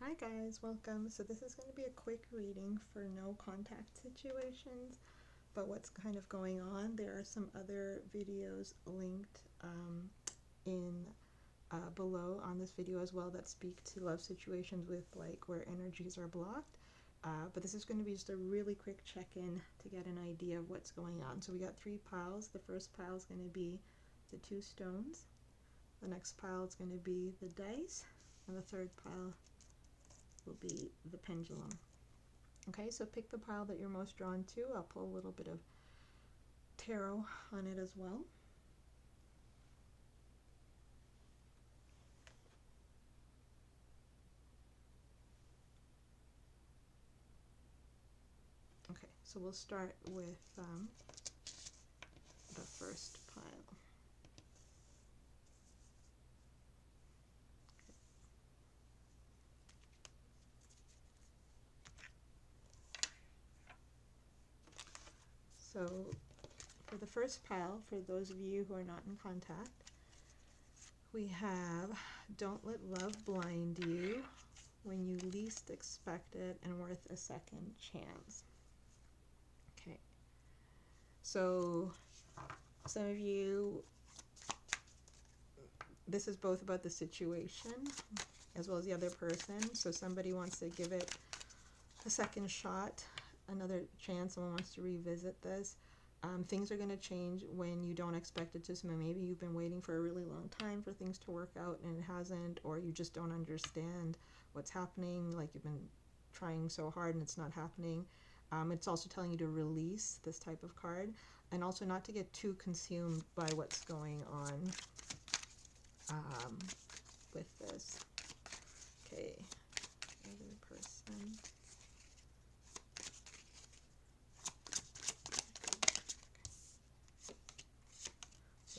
Hi guys, welcome. So this is going to be a quick reading for no contact situations, but what's kind of going on. There are some other videos linked in below on this video as well that speak to love situations with like where energies are blocked. But this is going to be just a really quick check-in to get an idea of what's going on. So we got 3 piles. The first pile is going to be the 2 stones. The next pile is going to be the dice, and the third pile will be the pendulum. Okay, so pick the pile that you're most drawn to. I'll pull a little bit of tarot on it as well. Okay, so we'll start with the first pile. So for the first pile, for those of you who are not in contact, we have don't let love blind you when you least expect it and worth a second chance. Okay, so some of you, this is both about the situation as well as the other person. So somebody wants to give it a second shot, another chance. Someone wants to revisit this. Things are going to change when you don't expect it to. So maybe you've been waiting for a really long time for things to work out and it hasn't, or you just don't understand what's happening, like you've been trying so hard and it's not happening. It's also telling you to release this type of card, and also not to get too consumed by what's going on with this. Okay, other person.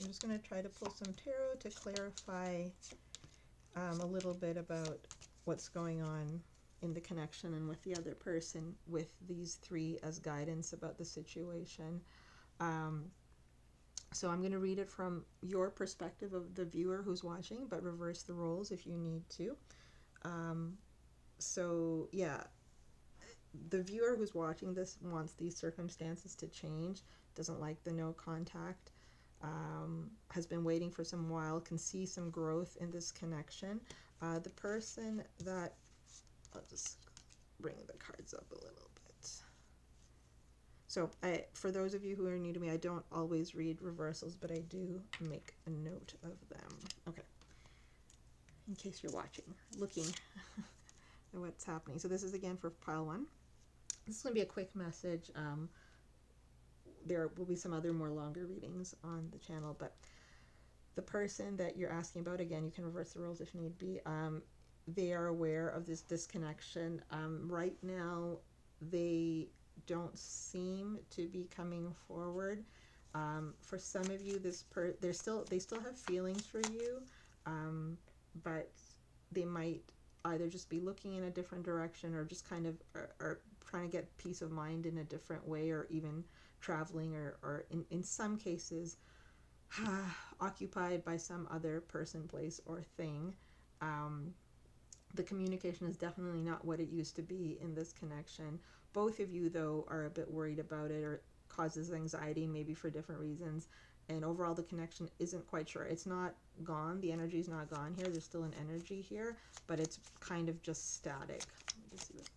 I'm just going to try to pull some tarot to clarify a little bit about what's going on in the connection and with the other person with these 3 as guidance about the situation. So I'm going to read it from your perspective of the viewer who's watching, but reverse the roles if you need to. So yeah, the viewer who's watching this wants these circumstances to change, doesn't like the no contact, has been waiting for some while, can see some growth in this connection. The person that, I'll just bring the cards up a little bit. So for those of you who are new to me, I don't always read reversals, but I do make a note of them. Okay, in case you're watching, looking at what's happening. So this is again for pile 1. This is going to be a quick message. There will be some other more longer readings on the channel, but the person that you're asking about, again, you can reverse the roles if need be. They are aware of this disconnection. Right now, they don't seem to be coming forward. For some of you, they still have feelings for you, but they might either just be looking in a different direction, or just kind of are trying to get peace of mind in a different way, or even traveling, or in some cases occupied by some other person, place, or thing. The communication is definitely not what it used to be in this connection. Both of you, though, are a bit worried about it, or causes anxiety, maybe for different reasons. And overall, the connection isn't quite sure. It's not gone. The energy is not gone here. There's still an energy here, but it's kind of just static. Let me just see what.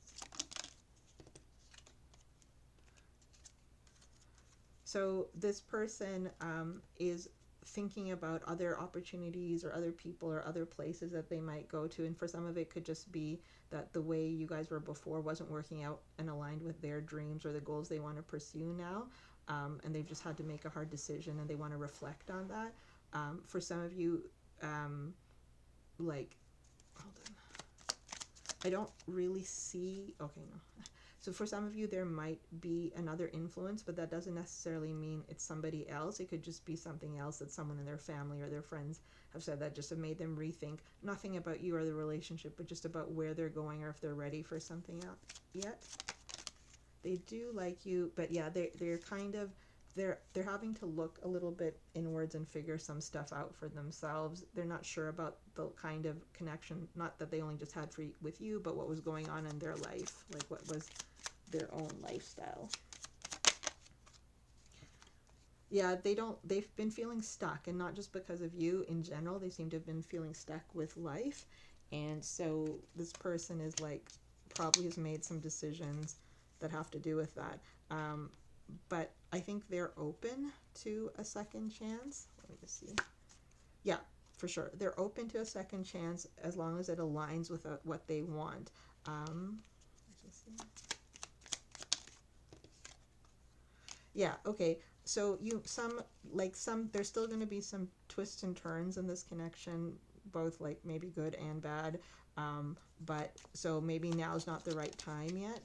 So this person is thinking about other opportunities or other people or other places that they might go to, and for some of it could just be that the way you guys were before wasn't working out and aligned with their dreams or the goals they want to pursue now, and they've just had to make a hard decision and they want to reflect on that. For some of you, like, hold on, I don't really see, okay, no. So for some of you, there might be another influence, but that doesn't necessarily mean it's somebody else. It could just be something else that someone in their family or their friends have said that just have made them rethink nothing about you or the relationship, but just about where they're going or if they're ready for something else yet. They do like you, but yeah, they're kind of they're having to look a little bit inwards and figure some stuff out for themselves. They're not sure about the kind of connection, not that they only just had with you, but what was going on in their life, like what was their own lifestyle. Yeah, they've been feeling stuck, and not just because of you. In general, they seem to have been feeling stuck with life. And so this person is like, probably has made some decisions that have to do with that. But I think they're open to a second chance. Let me just see. Yeah, for sure. They're open to a second chance as long as it aligns with what they want. Let's just see. Yeah, okay. So there's still going to be some twists and turns in this connection, both like maybe good and bad. But so maybe now's not the right time yet.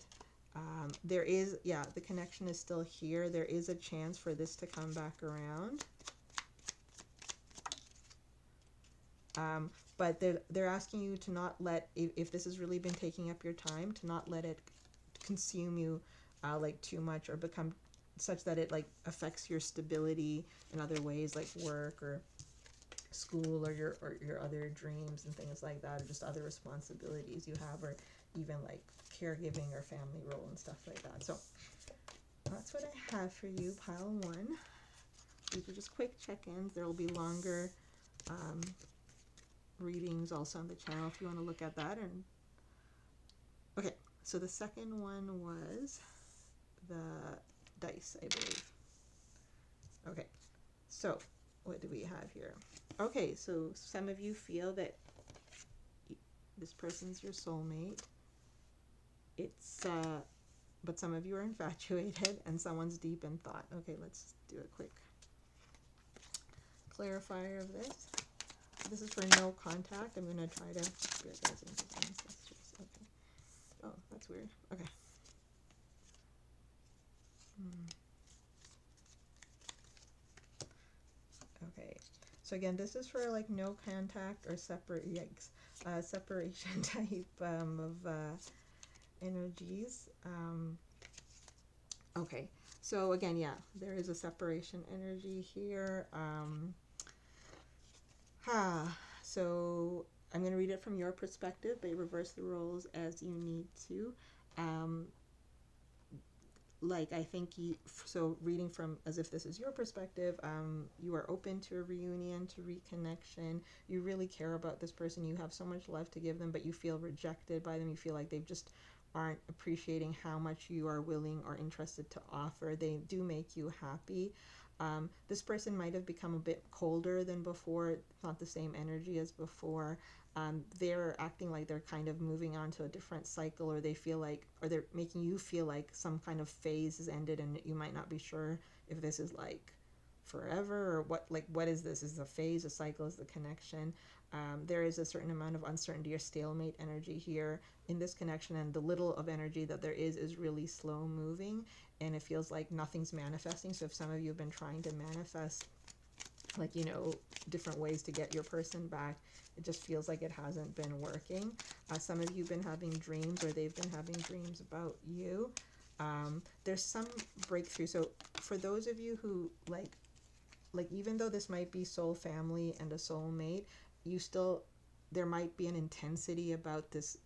There is, yeah, the connection is still here. There is a chance for this to come back around. But they're asking you to not let, if this has really been taking up your time, to not let it consume you like too much, or become such that it like affects your stability in other ways, like work or school, or your other dreams and things like that, or just other responsibilities you have, or even like caregiving or family role and stuff like that. So that's what I have for you, pile 1. These are just quick check-ins. There will be longer readings also on the channel if you want to look at that. And okay, so the second one was the dice, I believe. Okay, so what do we have here? Okay, so some of you feel that this person's your soulmate. It's but some of you are infatuated, and someone's deep in thought. Okay, let's do a quick clarifier of this. This is for no contact. I'm going to try to spirit guides and ancestors. Okay. Oh, that's weird. Okay. Okay. So again, this is for like no contact or separation type of energies. Okay. So again, yeah, there is a separation energy here. So I'm going to read it from your perspective, but reverse the roles as you need to. Like I think so reading from as if this is your perspective, you are open to a reunion, to reconnection. You really care about this person. You have so much love to give them, but you feel rejected by them. You feel like they just aren't appreciating how much you are willing or interested to offer. They do make you happy. This person might have become a bit colder than before. It's not the same energy as before. They're acting like they're kind of moving on to a different cycle, or they feel like, or they're making you feel like some kind of phase has ended, and you might not be sure if this is like forever or what is this? Is a phase, a cycle, is the connection? There is a certain amount of uncertainty or stalemate energy here in this connection, and the little of energy that there is really slow moving, and it feels like nothing's manifesting. So if some of you have been trying to manifest, like, different ways to get your person back, it just feels like it hasn't been working. Some of you have been having dreams, or they've been having dreams about you. There's some breakthrough. So for those of you who like even though this might be soul family and a soulmate, there might be an intensity about this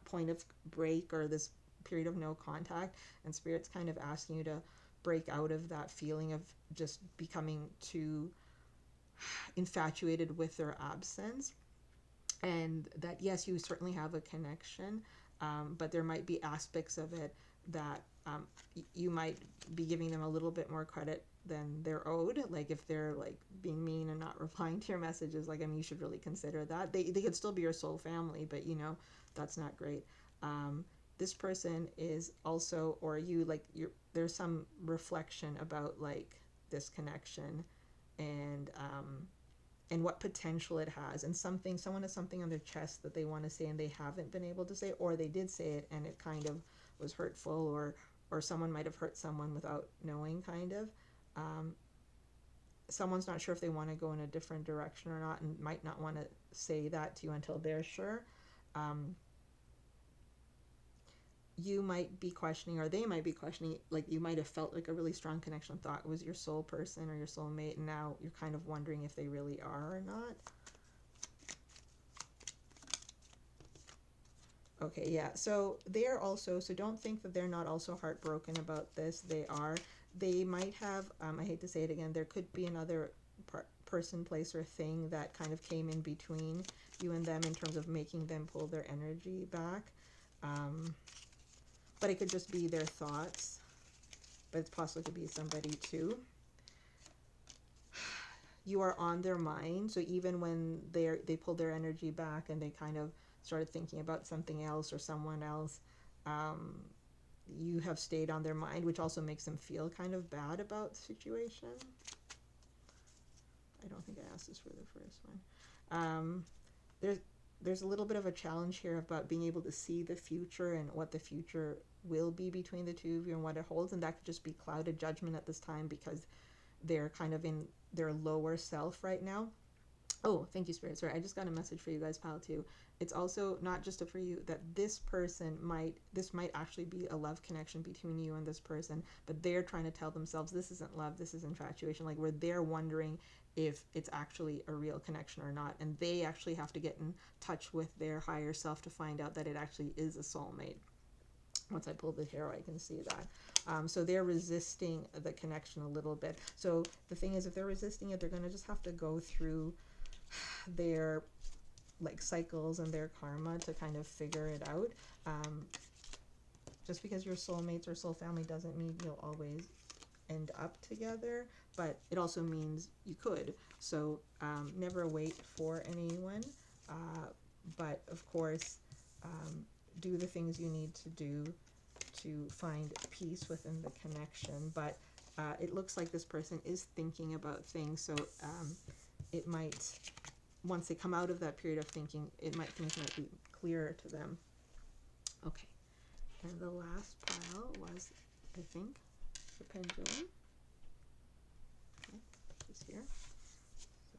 point of break, or this period of no contact, and Spirit's kind of asking you to break out of that feeling of just becoming too infatuated with their absence. And that, yes, you certainly have a connection, but there might be aspects of it that you might be giving them a little bit more credit than they're owed. Like if they're like being mean and not replying to your messages, like, I mean, you should really consider that. They could still be your soul family, but that's not great. This person is also, or you, like, there's some reflection about like this connection, and what potential it has, and someone has something on their chest that they want to say and they haven't been able to say, or they did say it and it kind of was hurtful, or someone might have hurt someone without knowing, kind of. Someone's not sure if they want to go in a different direction or not, and might not want to say that to you until they're sure. you might be questioning, or they might be questioning, like you might have felt like a really strong connection, thought it was your soul person or your soulmate, and now you're kind of wondering if they really are or not. Okay, yeah, so they're also, so don't think that they're not also heartbroken about this. They are. They might have, I hate to say it again, there could be another person, place, or thing that kind of came in between you and them in terms of making them pull their energy back. But it could just be their thoughts, but it's possible to be somebody too. You are on their mind, so even when they pulled their energy back and they kind of started thinking about something else or someone else, you have stayed on their mind, which also makes them feel kind of bad about the situation. I don't think I asked this for the first one. There's a little bit of a challenge here about being able to see the future and what the future will be between the two of you and what it holds, and that could just be clouded judgment at this time because they're kind of in their lower self right now. Oh, thank you, Spirit. Sorry, I just got a message for you guys, pile too. It's also not just for you that this might actually be a love connection between you and this person, but they're trying to tell themselves this isn't love, this is infatuation, like where they're wondering if it's actually a real connection or not, and they actually have to get in touch with their higher self to find out that it actually is a soulmate. Once I pull the tarot, I can see that. So they're resisting the connection a little bit. So the thing is, if they're resisting it, they're going to just have to go through their like cycles and their karma to kind of figure it out. Just because you're soulmates or soul family doesn't mean you'll always end up together, but it also means you could. So never wait for anyone, but of course do the things you need to do to find peace within the connection. But it looks like this person is thinking about things, so it might, once they come out of that period of thinking, things might be clearer to them. Okay, and the last pile was, I think, the pendulum. Okay, this here.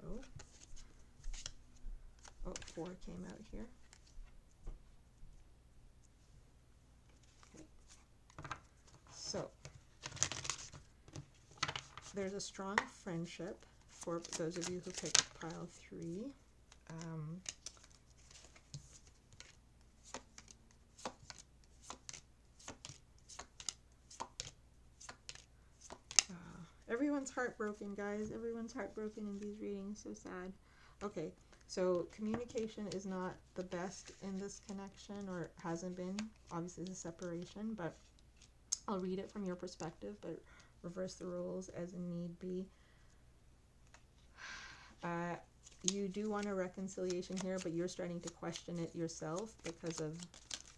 So, oh, 4 came out here. So, there's a strong friendship for those of you who picked pile 3. Everyone's heartbroken, guys. Everyone's heartbroken in these readings. So sad. Okay, so communication is not the best in this connection, or hasn't been. Obviously, the separation, but I'll read it from your perspective, but reverse the roles as need be. You do want a reconciliation here, but you're starting to question it yourself because of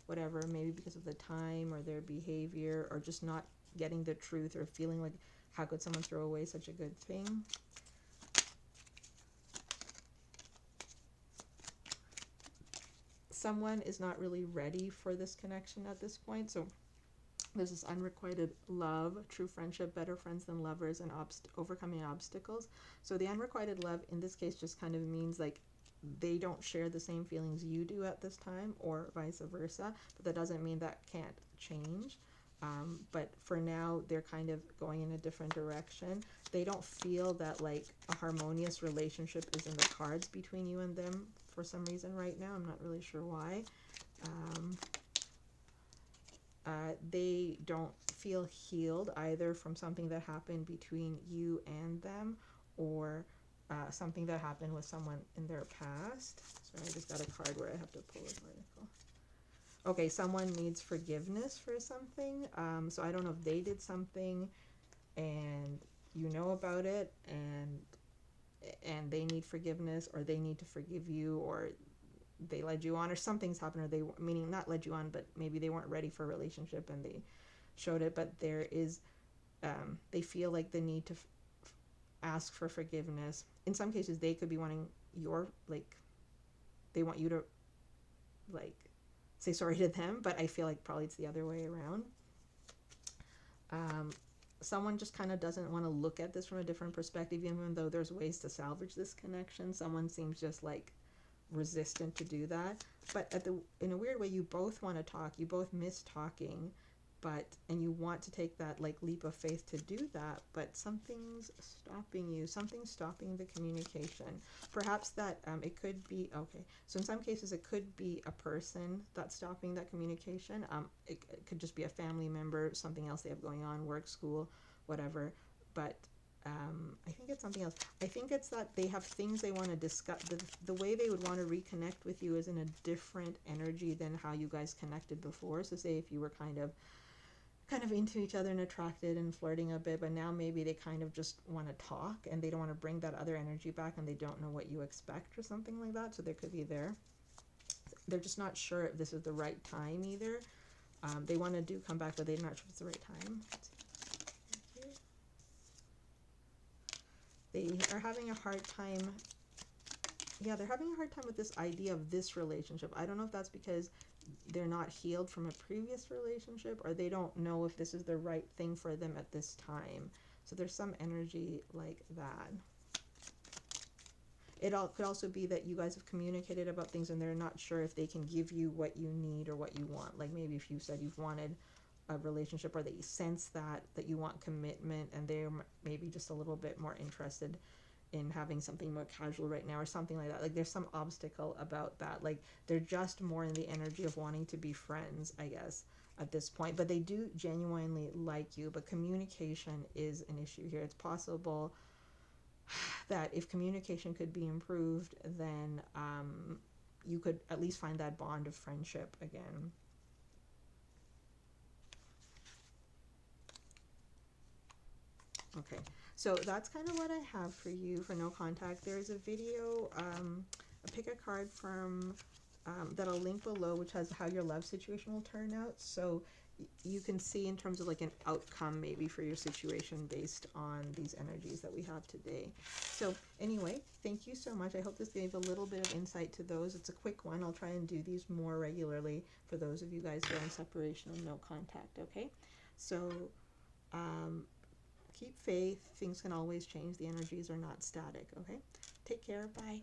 whatever, maybe because of the time or their behavior, or just not getting the truth, or feeling like, how could someone throw away such a good thing? Someone is not really ready for this connection at this point, so there's this unrequited love, true friendship, better friends than lovers, and overcoming obstacles. So the unrequited love in this case just kind of means like they don't share the same feelings you do at this time, or vice versa, but that doesn't mean that can't change. But for now, they're kind of going in a different direction. They don't feel that like a harmonious relationship is in the cards between you and them for some reason right now. I'm not really sure why. They don't feel healed either from something that happened between you and them, or something that happened with someone in their past. Sorry, I just got a card where I have to pull an article. Okay, someone needs forgiveness for something. So I don't know if they did something and you know about it, and they need forgiveness, or they need to forgive you, or they led you on, or something's happened, or they, meaning not led you on, but maybe they weren't ready for a relationship and they showed it. But there is, they feel like the need to ask for forgiveness. In some cases, they could be wanting they want you to say sorry to them, but I feel like probably it's the other way around. Someone just kind of doesn't want to look at this from a different perspective, even though there's ways to salvage this connection. Someone seems just like resistant to do that. but in a weird way, you both want to talk, you both miss talking, and you want to take that like leap of faith to do that, but something's stopping you, something's stopping the communication. Perhaps that it could be, okay, so in some cases it could be a person that's stopping that communication. It could just be a family member, something else they have going on, work, school, whatever. But I think it's something else. I think it's that they have things they want to discuss. The way they would want to reconnect with you is in a different energy than how you guys connected before. So say if you were kind of into each other and attracted and flirting a bit, but now maybe they kind of just want to talk and they don't want to bring that other energy back, and they don't know what you expect or something like that. So there could be they're just not sure if this is the right time either. They want to do come back, but they're not sure if it's the right time. They are having a hard time. Yeah, they're having a hard time with this idea of this relationship. I don't know if that's because they're not healed from a previous relationship, or they don't know if this is the right thing for them at this time. So there's some energy like that. It could also be that you guys have communicated about things and they're not sure if they can give you what you need or what you want. Like maybe if you said you've wanted a relationship, or that you sense that you want commitment, and they're maybe just a little bit more interested in having something more casual right now or something like that. Like there's some obstacle about that. Like they're just more in the energy of wanting to be friends, I guess, at this point. But they do genuinely like you, but communication is an issue here. It's possible that if communication could be improved, then you could at least find that bond of friendship again. Okay, so that's kind of what I have for you for no contact. There's a video, pick a card from that I'll link below, which has how your love situation will turn out. So you can see in terms of like an outcome maybe for your situation based on these energies that we have today. So anyway, thank you so much. I hope this gave a little bit of insight to those. It's a quick one. I'll try and do these more regularly for those of you guys who are in separation and no contact. Okay, so keep faith. Things can always change. The energies are not static. Okay, take care. Bye.